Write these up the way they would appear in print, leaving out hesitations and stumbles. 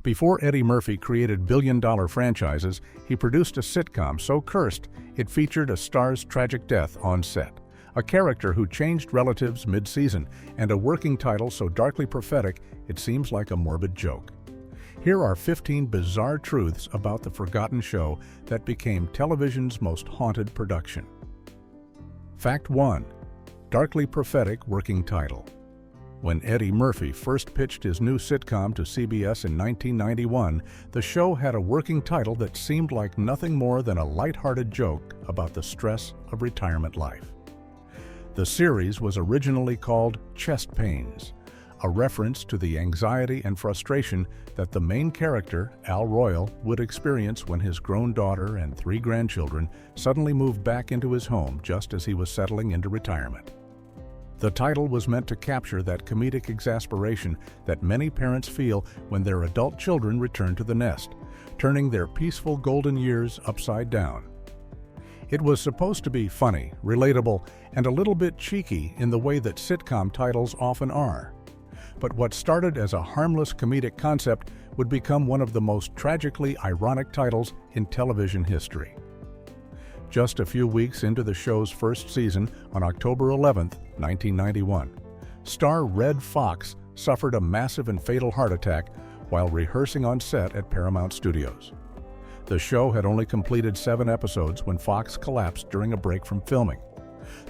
Before Eddie Murphy created billion-dollar franchises, he produced a sitcom so cursed it featured a star's tragic death on set, a character who changed relatives mid-season, and a working title so darkly prophetic it seems like a morbid joke. Here are 15 bizarre truths about the forgotten show that became television's most haunted production. Fact 1. Darkly prophetic working title. When Eddie Murphy first pitched his new sitcom to CBS in 1991, the show had a working title that seemed like nothing more than a lighthearted joke about the stress of retirement life. The series was originally called Chest Pains, a reference to the anxiety and frustration that the main character, Al Royal, would experience when his grown daughter and 3 grandchildren suddenly moved back into his home just as he was settling into retirement. The title was meant to capture that comedic exasperation that many parents feel when their adult children return to the nest, turning their peaceful golden years upside down. It was supposed to be funny, relatable, and a little bit cheeky in the way that sitcom titles often are. But what started as a harmless comedic concept would become one of the most tragically ironic titles in television history. Just a few weeks into the show's first season, on October 11, 1991, star Redd Foxx suffered a massive and fatal heart attack while rehearsing on set at Paramount Studios. The show had only completed 7 episodes when Foxx collapsed during a break from filming.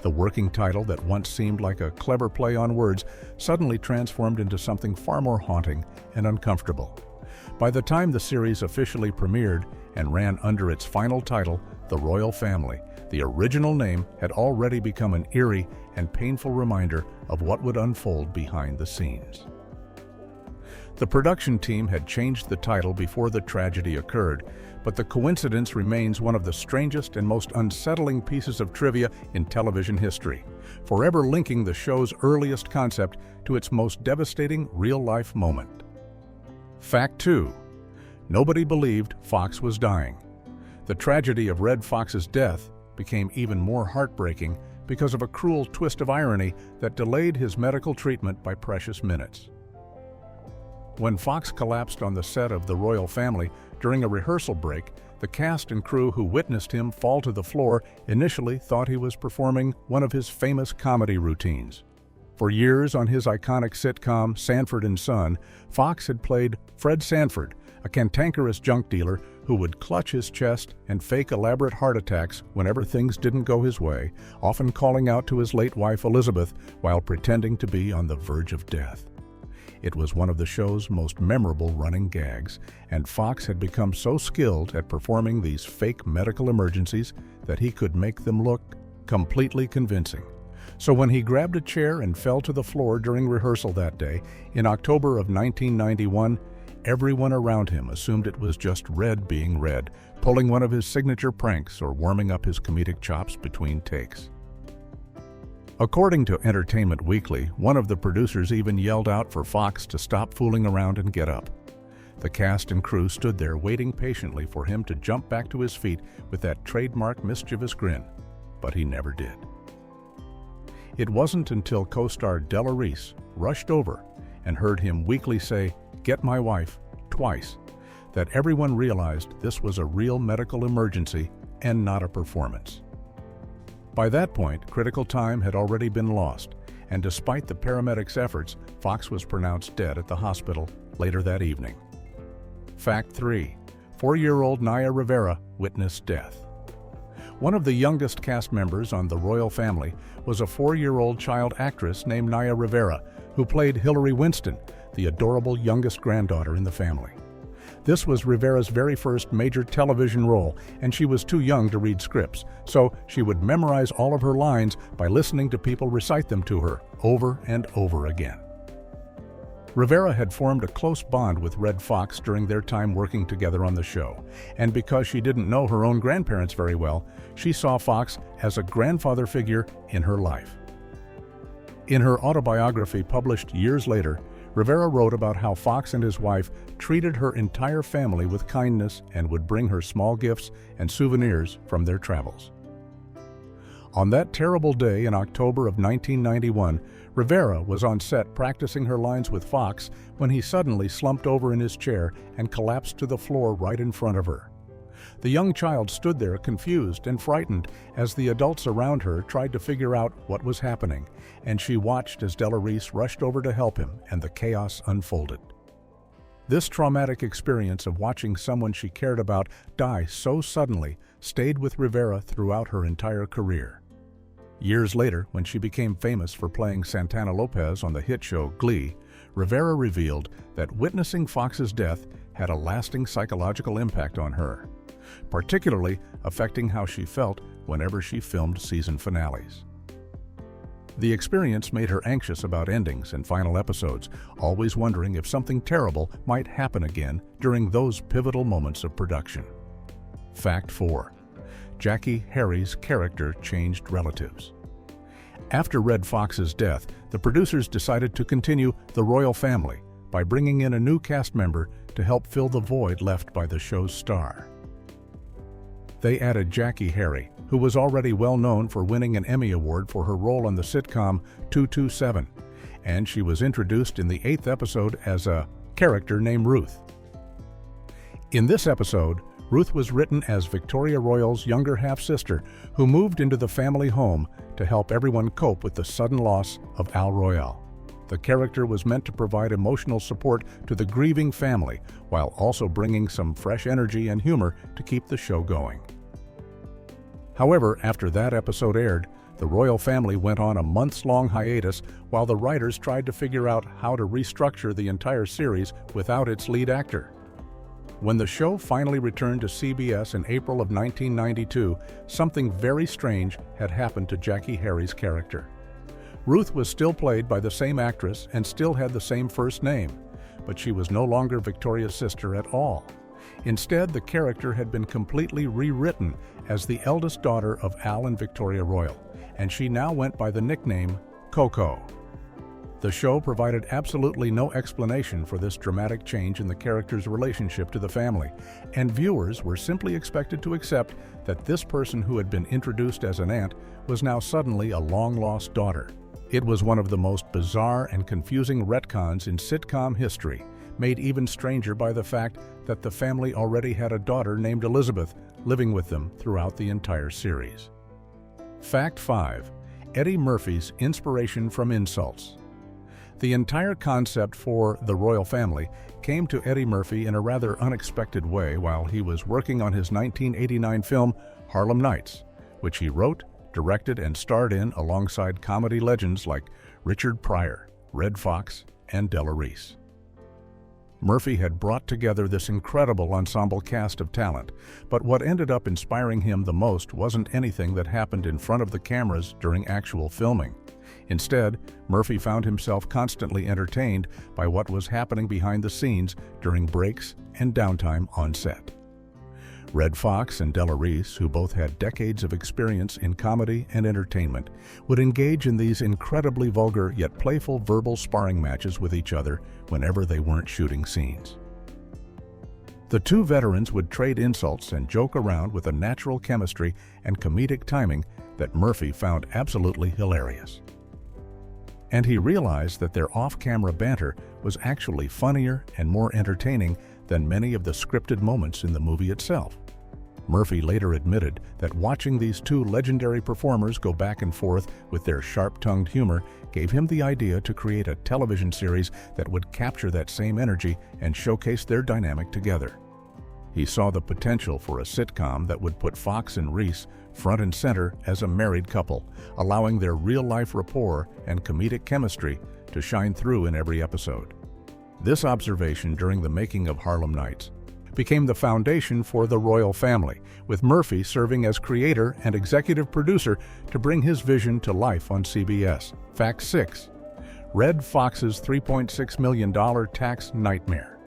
The working title that once seemed like a clever play on words suddenly transformed into something far more haunting and uncomfortable. By the time the series officially premiered and ran under its final title, The Royal Family, the original name had already become an eerie and painful reminder of what would unfold behind the scenes. The production team had changed the title before the tragedy occurred, but the coincidence remains one of the strangest and most unsettling pieces of trivia in television history, forever linking the show's earliest concept to its most devastating real-life moment. Fact 2. Nobody believed Foxx was dying. The tragedy of Redd Foxx's death became even more heartbreaking because of a cruel twist of irony that delayed his medical treatment by precious minutes. When Foxx collapsed on the set of The Royal Family during a rehearsal break, the cast and crew who witnessed him fall to the floor initially thought he was performing one of his famous comedy routines. For years on his iconic sitcom Sanford and Son, Foxx had played Fred Sanford, a cantankerous junk dealer who would clutch his chest and fake elaborate heart attacks whenever things didn't go his way, often calling out to his late wife Elizabeth while pretending to be on the verge of death. It was one of the show's most memorable running gags, and Foxx had become so skilled at performing these fake medical emergencies that he could make them look completely convincing. So when he grabbed a chair and fell to the floor during rehearsal that day, in October of 1991, everyone around him assumed it was just Redd being Redd, pulling one of his signature pranks or warming up his comedic chops between takes. According to Entertainment Weekly, one of the producers even yelled out for Foxx to stop fooling around and get up. The cast and crew stood there waiting patiently for him to jump back to his feet with that trademark mischievous grin, but he never did. It wasn't until co-star Della Reese rushed over and heard him weakly say, "Get my wife," twice, that everyone realized this was a real medical emergency and not a performance. By that point, critical time had already been lost, and despite the paramedics' efforts, Foxx was pronounced dead at the hospital later that evening. Fact 3. 4-year-old Naya Rivera witnessed death. One of the youngest cast members on The Royal Family was a 4-year-old child actress named Naya Rivera, who played Hillary Winston, the adorable youngest granddaughter in the family. This was Rivera's very first major television role, and she was too young to read scripts, so she would memorize all of her lines by listening to people recite them to her over and over again. Rivera had formed a close bond with Redd Foxx during their time working together on the show, and because she didn't know her own grandparents very well, she saw Foxx as a grandfather figure in her life. In her autobiography published years later, Rivera wrote about how Foxx and his wife treated her entire family with kindness and would bring her small gifts and souvenirs from their travels. On that terrible day in October of 1991, Rivera was on set practicing her lines with Fox when he suddenly slumped over in his chair and collapsed to the floor right in front of her. The young child stood there confused and frightened as the adults around her tried to figure out what was happening, and she watched as Della Reese rushed over to help him, and the chaos unfolded. This traumatic experience of watching someone she cared about die so suddenly stayed with Rivera throughout her entire career. Years later, when she became famous for playing Santana Lopez on the hit show Glee, Rivera revealed that witnessing Fox's death had a lasting psychological impact on her, particularly affecting how she felt whenever she filmed season finales. The experience made her anxious about endings and final episodes, always wondering if something terrible might happen again during those pivotal moments of production. Fact 4. Jackie Harry's character changed relatives. After Red Fox's death, the producers decided to continue The Royal Family by bringing in a new cast member to help fill the void left by the show's star. They added Jackie Harry, who was already well known for winning an Emmy Award for her role on the sitcom 227, and she was introduced in the 8th episode as a character named Ruth. In this episode, Ruth was written as Victoria Royal's younger half-sister who moved into the family home to help everyone cope with the sudden loss of Al Royale. The character was meant to provide emotional support to the grieving family while also bringing some fresh energy and humor to keep the show going. However, after that episode aired, the royal family went on a months-long hiatus while the writers tried to figure out how to restructure the entire series without its lead actor. When the show finally returned to CBS in April of 1992, something very strange had happened to Jackie Harry's character. Ruth was still played by the same actress and still had the same first name, but she was no longer Victoria's sister at all. Instead, the character had been completely rewritten as the eldest daughter of Al and Victoria Royal, and she now went by the nickname Coco. The show provided absolutely no explanation for this dramatic change in the character's relationship to the family, and viewers were simply expected to accept that this person who had been introduced as an aunt was now suddenly a long-lost daughter. It was one of the most bizarre and confusing retcons in sitcom history, made even stranger by the fact that the family already had a daughter named Elizabeth living with them throughout the entire series. Fact 5. Eddie Murphy's inspiration from insults. The entire concept for The Royal Family came to Eddie Murphy in a rather unexpected way while he was working on his 1989 film Harlem Nights, which he wrote, directed, and starred in alongside comedy legends like Richard Pryor, Red Fox, and Della Reese. Murphy had brought together this incredible ensemble cast of talent, but what ended up inspiring him the most wasn't anything that happened in front of the cameras during actual filming. Instead, Murphy found himself constantly entertained by what was happening behind the scenes during breaks and downtime on set. Red Fox and Della Reese, who both had decades of experience in comedy and entertainment, would engage in these incredibly vulgar yet playful verbal sparring matches with each other whenever they weren't shooting scenes. The two veterans would trade insults and joke around with a natural chemistry and comedic timing that Murphy found absolutely hilarious. And he realized that their off-camera banter was actually funnier and more entertaining than many of the scripted moments in the movie itself. Murphy later admitted that watching these two legendary performers go back and forth with their sharp-tongued humor gave him the idea to create a television series that would capture that same energy and showcase their dynamic together. He saw the potential for a sitcom that would put Fox and Reese front and center as a married couple, allowing their real-life rapport and comedic chemistry to shine through in every episode. This observation during the making of Harlem Nights became the foundation for The Royal Family, with Murphy serving as creator and executive producer to bring his vision to life on CBS. Fact 6. Red Fox's $3.6 million tax nightmare.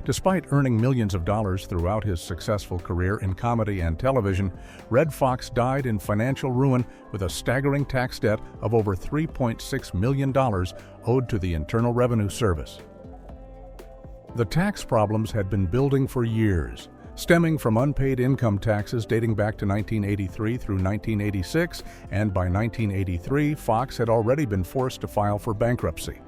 Despite earning millions of dollars throughout his successful career in comedy and television, Red Fox died in financial ruin with a staggering tax debt of over $3.6 million owed to the Internal Revenue Service. The tax problems had been building for years, Stemming from unpaid income taxes dating back to 1983 through 1986, and by 1983, Fox had already been forced to file for bankruptcy.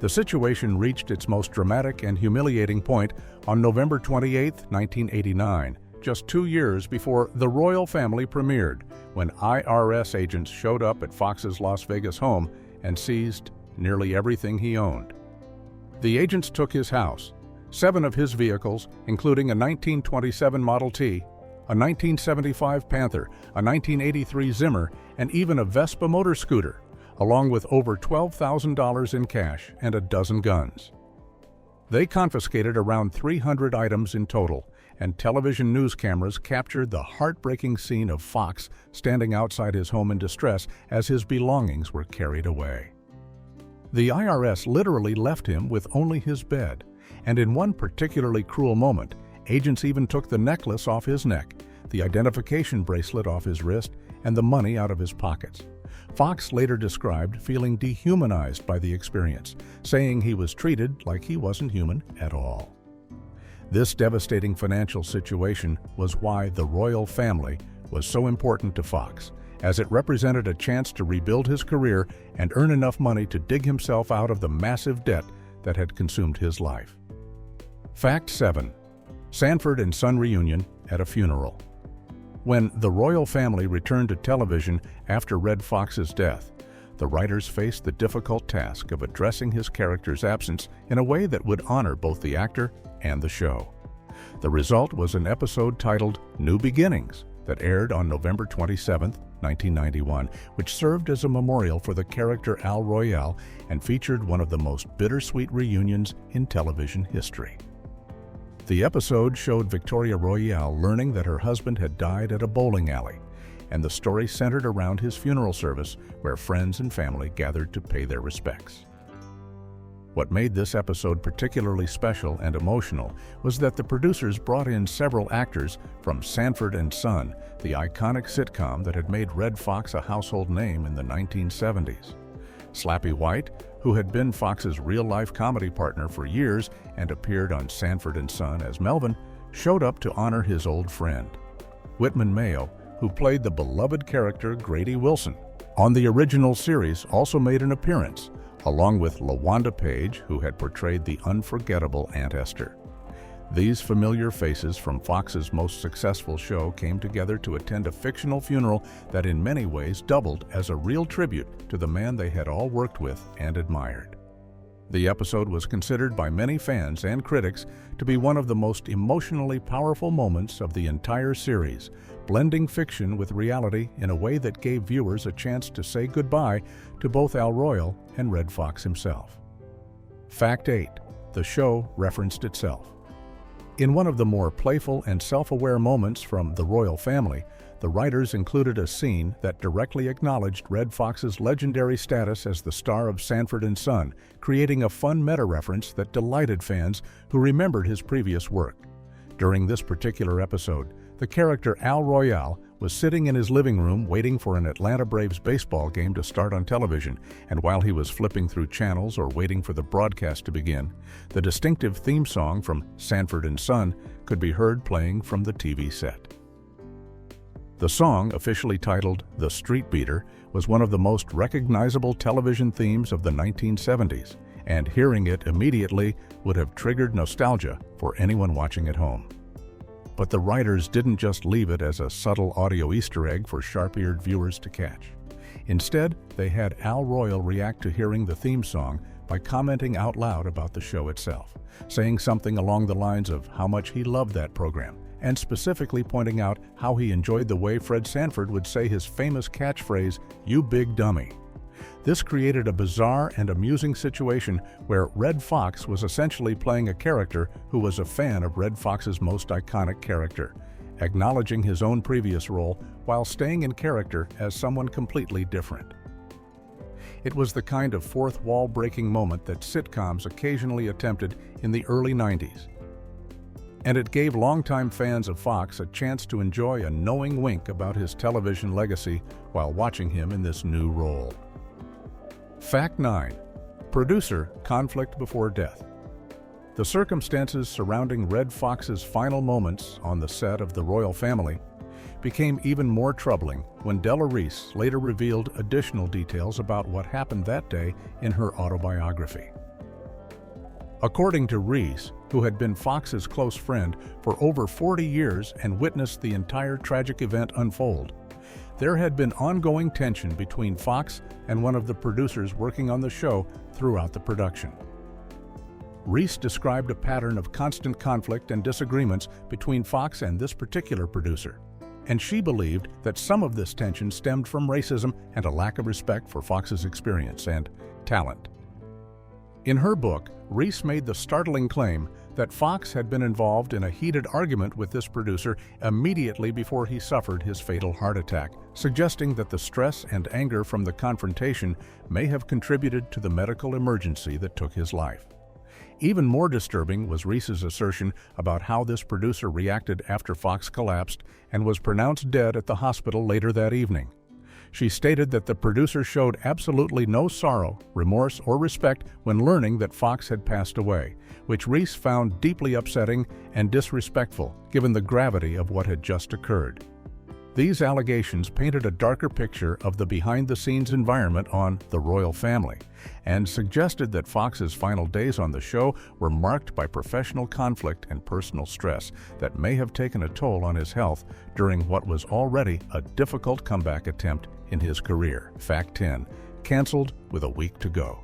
The situation reached its most dramatic and humiliating point on November 28, 1989, just 2 years before The Royal Family premiered, when IRS agents showed up at Fox's Las Vegas home and seized nearly everything he owned. The agents took his house, 7 of his vehicles, including a 1927 Model T, a 1975 Panther, a 1983 Zimmer, and even a Vespa motor scooter, along with over $12,000 in cash and a dozen guns. They confiscated around 300 items in total, and television news cameras captured the heartbreaking scene of Fox standing outside his home in distress as his belongings were carried away. The IRS literally left him with only his bed, and in one particularly cruel moment, agents even took the necklace off his neck, the identification bracelet off his wrist, and the money out of his pockets. Fox later described feeling dehumanized by the experience, saying he was treated like he wasn't human at all. This devastating financial situation was why The Royal Family was so important to Fox, as it represented a chance to rebuild his career and earn enough money to dig himself out of the massive debt that had consumed his life. Fact 7. Sanford and Son reunion at a funeral. When The Royal Family returned to television after Red Fox's death, the writers faced the difficult task of addressing his character's absence in a way that would honor both the actor and the show. The result was an episode titled New Beginnings that aired on November 27, 1991, which served as a memorial for the character Al Royale and featured one of the most bittersweet reunions in television history. The episode showed Victoria Royale learning that her husband had died at a bowling alley, and the story centered around his funeral service where friends and family gathered to pay their respects. What made this episode particularly special and emotional was that the producers brought in several actors from Sanford and Son, the iconic sitcom that had made Red Fox a household name in the 1970s. Slappy White, who had been Fox's real-life comedy partner for years and appeared on Sanford and Son as Melvin, showed up to honor his old friend. Whitman Mayo, who played the beloved character Grady Wilson on the original series, also made an appearance, along with LaWanda Page, who had portrayed the unforgettable Aunt Esther. These familiar faces from Fox's most successful show came together to attend a fictional funeral that in many ways doubled as a real tribute to the man they had all worked with and admired. The episode was considered by many fans and critics to be one of the most emotionally powerful moments of the entire series, blending fiction with reality in a way that gave viewers a chance to say goodbye to both Al Royale and Red Fox himself. Fact 8. The show referenced itself. In one of the more playful and self-aware moments from The Royal Family, the writers included a scene that directly acknowledged Red Fox's legendary status as the star of Sanford and Son, creating a fun meta-reference that delighted fans who remembered his previous work. During this particular episode, the character Al Royale was sitting in his living room waiting for an Atlanta Braves baseball game to start on television, and while he was flipping through channels or waiting for the broadcast to begin, the distinctive theme song from Sanford and Son could be heard playing from the TV set. The song, officially titled The Street Beater, was one of the most recognizable television themes of the 1970s, and hearing it immediately would have triggered nostalgia for anyone watching at home. But the writers didn't just leave it as a subtle audio Easter egg for sharp-eared viewers to catch. Instead, they had Al Royale react to hearing the theme song by commenting out loud about the show itself, saying something along the lines of how much he loved that program, and specifically pointing out how he enjoyed the way Fred Sanford would say his famous catchphrase, "You big dummy." This created a bizarre and amusing situation where Red Fox was essentially playing a character who was a fan of Red Fox's most iconic character, acknowledging his own previous role while staying in character as someone completely different. It was the kind of fourth wall-breaking moment that sitcoms occasionally attempted in the early 90s. And it gave longtime fans of Fox a chance to enjoy a knowing wink about his television legacy while watching him in this new role. Fact 9. Producer conflict before death. The circumstances surrounding Red Fox's final moments on the set of The Royal Family became even more troubling when Della Reese later revealed additional details about what happened that day in her autobiography. According to Reese, who had been Fox's close friend for over 40 years and witnessed the entire tragic event unfold, there had been ongoing tension between Fox and one of the producers working on the show throughout the production. Reese described a pattern of constant conflict and disagreements between Fox and this particular producer, and she believed that some of this tension stemmed from racism and a lack of respect for Fox's experience and talent. In her book, Reese made the startling claim that Fox had been involved in a heated argument with this producer immediately before he suffered his fatal heart attack, suggesting that the stress and anger from the confrontation may have contributed to the medical emergency that took his life. Even more disturbing was Reese's assertion about how this producer reacted after Fox collapsed and was pronounced dead at the hospital later that evening. She stated that the producer showed absolutely no sorrow, remorse, or respect when learning that Fox had passed away, which Reese found deeply upsetting and disrespectful given the gravity of what had just occurred. These allegations painted a darker picture of the behind-the-scenes environment on The Royal Family and suggested that Fox's final days on the show were marked by professional conflict and personal stress that may have taken a toll on his health during what was already a difficult comeback attempt in his career. Fact 10. Canceled with a week to go.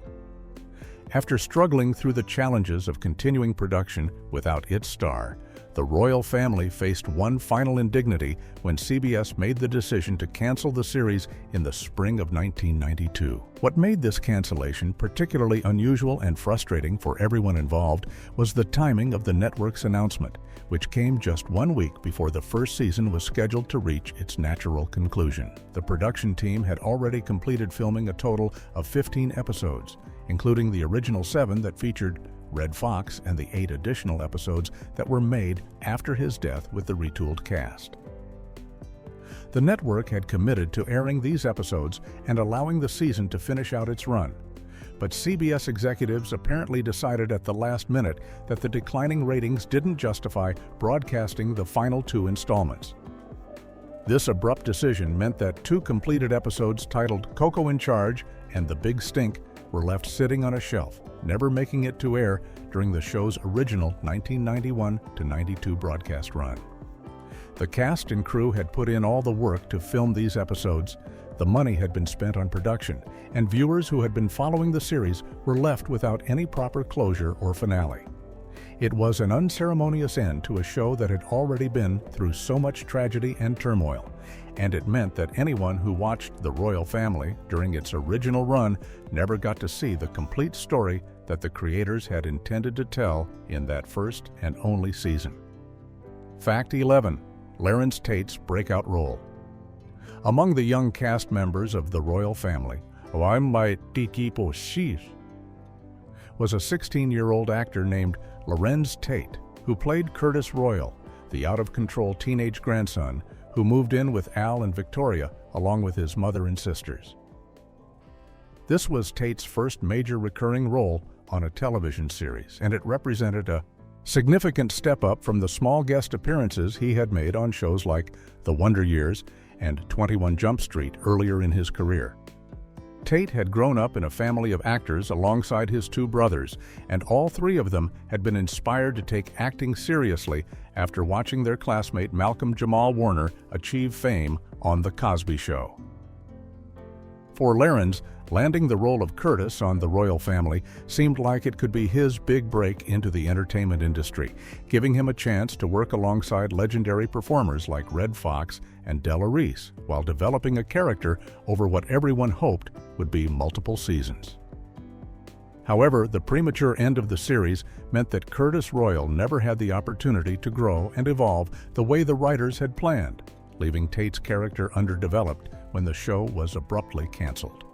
After struggling through the challenges of continuing production without its star, The Royal Family faced one final indignity when CBS made the decision to cancel the series in the spring of 1992. What made this cancellation particularly unusual and frustrating for everyone involved was the timing of the network's announcement, which came just 1 week before the first season was scheduled to reach its natural conclusion. The production team had already completed filming a total of 15 episodes, including the original 7 that featured Red Fox and the 8 additional episodes that were made after his death with the retooled cast. The network had committed to airing these episodes and allowing the season to finish out its run, but CBS executives apparently decided at the last minute that the declining ratings didn't justify broadcasting the final 2 installments. This abrupt decision meant that 2 completed episodes titled Coco in Charge and The Big Stink were left sitting on a shelf, never making it to air during the show's original 1991-92 broadcast run. The cast and crew had put in all the work to film these episodes, the money had been spent on production, and viewers who had been following the series were left without any proper closure or finale. It was an unceremonious end to a show that had already been through so much tragedy and turmoil, and it meant that anyone who watched The Royal Family during its original run never got to see the complete story that the creators had intended to tell in that first and only season. Fact 11. Larenz Tate's breakout role. Among the young cast members of The Royal Family, was a 16-year-old actor named Larenz Tate, who played Curtis Royal, the out-of-control teenage grandson who moved in with Al and Victoria along with his mother and sisters. This was Tate's first major recurring role on a television series, and it represented a significant step up from the small guest appearances he had made on shows like The Wonder Years and 21 Jump Street earlier in his career. Tate had grown up in a family of actors alongside his 2 brothers, and all 3 of them had been inspired to take acting seriously after watching their classmate Malcolm Jamal Warner achieve fame on The Cosby Show. For Larenz, landing the role of Curtis on The Royal Family seemed like it could be his big break into the entertainment industry, giving him a chance to work alongside legendary performers like Red Fox and Della Reese, while developing a character over what everyone hoped would be multiple seasons. However, the premature end of the series meant that Curtis Royal never had the opportunity to grow and evolve the way the writers had planned, leaving Tate's character underdeveloped when the show was abruptly canceled.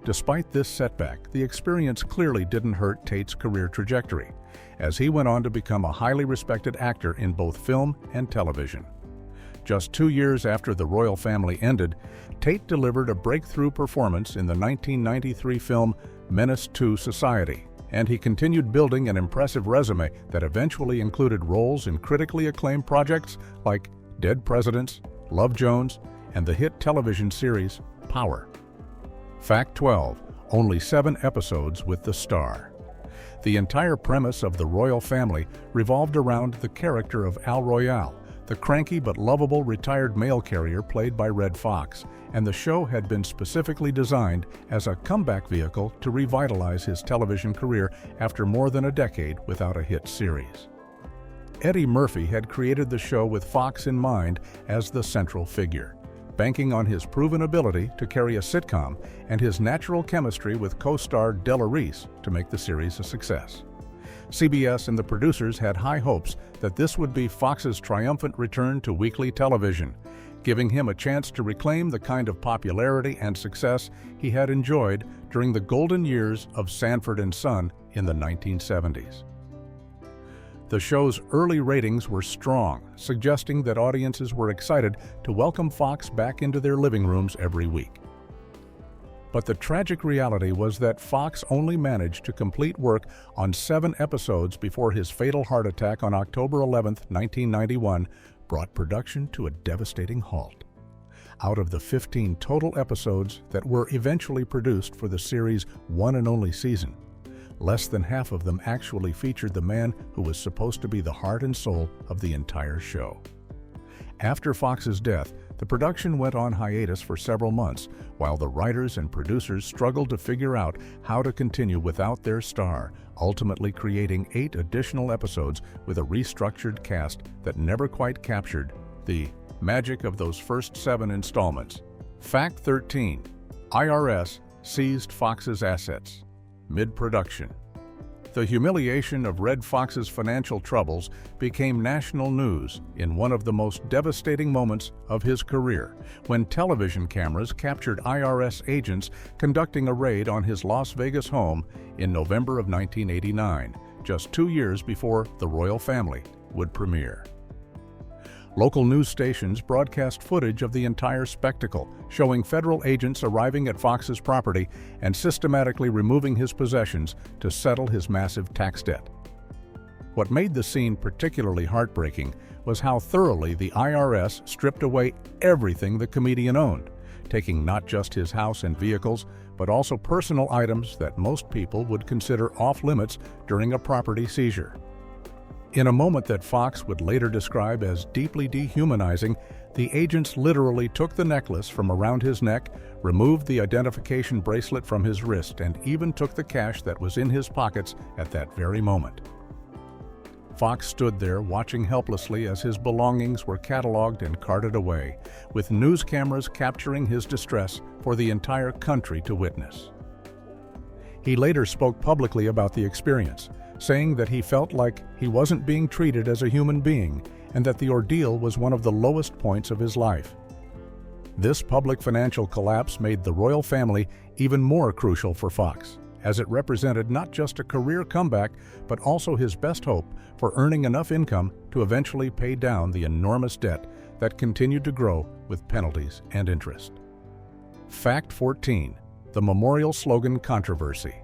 Despite this setback, the experience clearly didn't hurt Tate's career trajectory, as he went on to become a highly respected actor in both film and television. Just 2 years after The Royal Family ended, Tate delivered a breakthrough performance in the 1993 film Menace to Society, and he continued building an impressive resume that eventually included roles in critically acclaimed projects like Dead Presidents, Love Jones, and the hit television series Power. Fact 12. Only 7 episodes with the star. The entire premise of the royal family revolved around the character of Al Royale, the cranky but lovable retired mail carrier played by Redd Foxx, and the show had been specifically designed as a comeback vehicle to revitalize his television career after more than a decade without a hit series. Eddie Murphy had created the show with Foxx in mind as the central figure, banking on his proven ability to carry a sitcom and his natural chemistry with co-star Della Reese to make the series a success. CBS and the producers had high hopes that this would be Foxx's triumphant return to weekly television, giving him a chance to reclaim the kind of popularity and success he had enjoyed during the golden years of Sanford and Son in the 1970s. The show's early ratings were strong, suggesting that audiences were excited to welcome Foxx back into their living rooms every week. But the tragic reality was that Foxx only managed to complete work on 7 episodes before his fatal heart attack on October 11, 1991, brought production to a devastating halt. Out of the 15 total episodes that were eventually produced for the series' one and only season, less than half of them actually featured the man who was supposed to be the heart and soul of the entire show. After Foxx's death, the production went on hiatus for several months, while the writers and producers struggled to figure out how to continue without their star, ultimately creating 8 additional episodes with a restructured cast that never quite captured the magic of those first 7 installments. Fact 13. IRS seized Foxx's assets. Mid-production. The humiliation of Redd Foxx's financial troubles became national news in one of the most devastating moments of his career, when television cameras captured IRS agents conducting a raid on his Las Vegas home in November of 1989, just 2 years before The Royal Family would premiere. Local news stations broadcast footage of the entire spectacle, showing federal agents arriving at Foxx's property and systematically removing his possessions to settle his massive tax debt. What made the scene particularly heartbreaking was how thoroughly the IRS stripped away everything the comedian owned, taking not just his house and vehicles, but also personal items that most people would consider off-limits during a property seizure. In a moment that Foxx would later describe as deeply dehumanizing, the agents literally took the necklace from around his neck, removed the identification bracelet from his wrist, and even took the cash that was in his pockets at that very moment. Foxx stood there watching helplessly as his belongings were cataloged and carted away, with news cameras capturing his distress for the entire country to witness. He later spoke publicly about the experience, saying that he felt like he wasn't being treated as a human being and that the ordeal was one of the lowest points of his life. This public financial collapse made the royal family even more crucial for Foxx, as it represented not just a career comeback, but also his best hope for earning enough income to eventually pay down the enormous debt that continued to grow with penalties and interest. Fact 14. The memorial slogan controversy.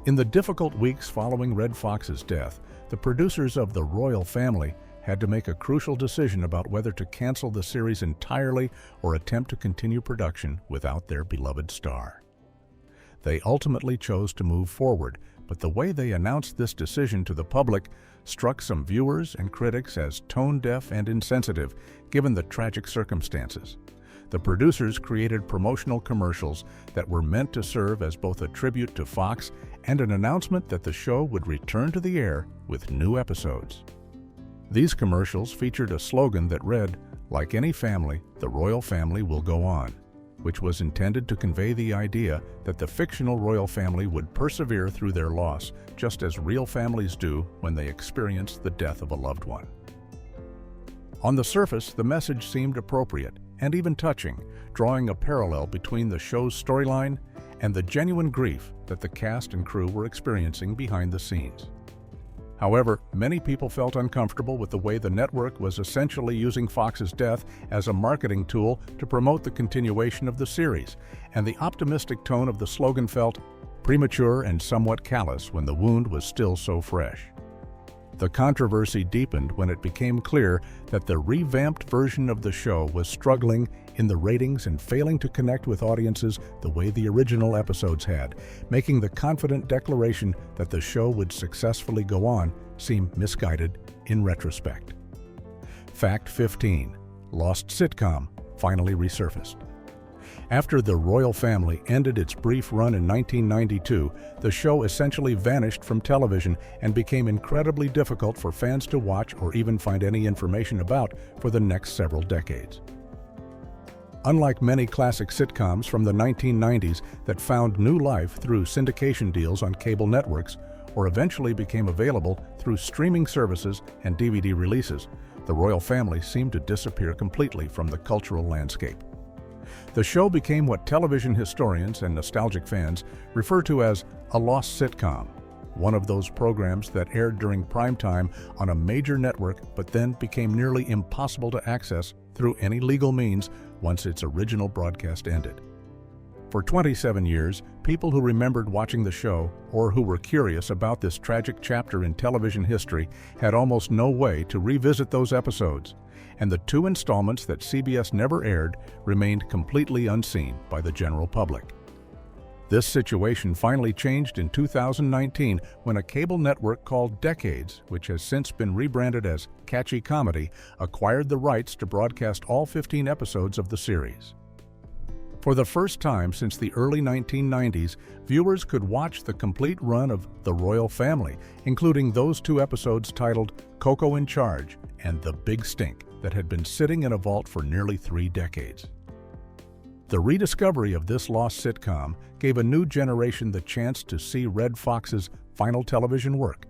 In the difficult weeks following Redd Foxx's death, the producers of The Royal Family had to make a crucial decision about whether to cancel the series entirely or attempt to continue production without their beloved star. They ultimately chose to move forward, but the way they announced this decision to the public struck some viewers and critics as tone-deaf and insensitive, given the tragic circumstances. The producers created promotional commercials that were meant to serve as both a tribute to Foxx and an announcement that the show would return to the air with new episodes. These commercials featured a slogan that read, "Like any family, the royal family will go on," which was intended to convey the idea that the fictional royal family would persevere through their loss, just as real families do when they experience the death of a loved one. On the surface, the message seemed appropriate and even touching, drawing a parallel between the show's storyline and the genuine grief that the cast and crew were experiencing behind the scenes. However, many people felt uncomfortable with the way the network was essentially using Foxx's death as a marketing tool to promote the continuation of the series, and the optimistic tone of the slogan felt premature and somewhat callous when the wound was still so fresh. The controversy deepened when it became clear that the revamped version of the show was struggling in the ratings and failing to connect with audiences the way the original episodes had, making the confident declaration that the show would successfully go on seem misguided in retrospect. Fact 15. Lost sitcom finally resurfaced. After the royal family ended its brief run in 1992, the show essentially vanished from television and became incredibly difficult for fans to watch or even find any information about for the next several decades. Unlike many classic sitcoms from the 1990s that found new life through syndication deals on cable networks or eventually became available through streaming services and DVD releases, the royal family seemed to disappear completely from the cultural landscape. The show became what television historians and nostalgic fans refer to as a lost sitcom, one of those programs that aired during prime time on a major network but then became nearly impossible to access through any legal means once its original broadcast ended. For 27 years, people who remembered watching the show or who were curious about this tragic chapter in television history had almost no way to revisit those episodes, and the 2 installments that CBS never aired remained completely unseen by the general public. This situation finally changed in 2019 when a cable network called Decades, which has since been rebranded as Catchy Comedy, acquired the rights to broadcast all 15 episodes of the series. For the first time since the early 1990s, viewers could watch the complete run of The Royal Family, including those 2 episodes titled Coco in Charge and The Big Stink that had been sitting in a vault for nearly 3 decades. The rediscovery of this lost sitcom gave a new generation the chance to see Red Fox's final television work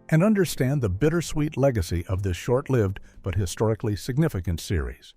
and understand the bittersweet legacy of this short-lived but historically significant series.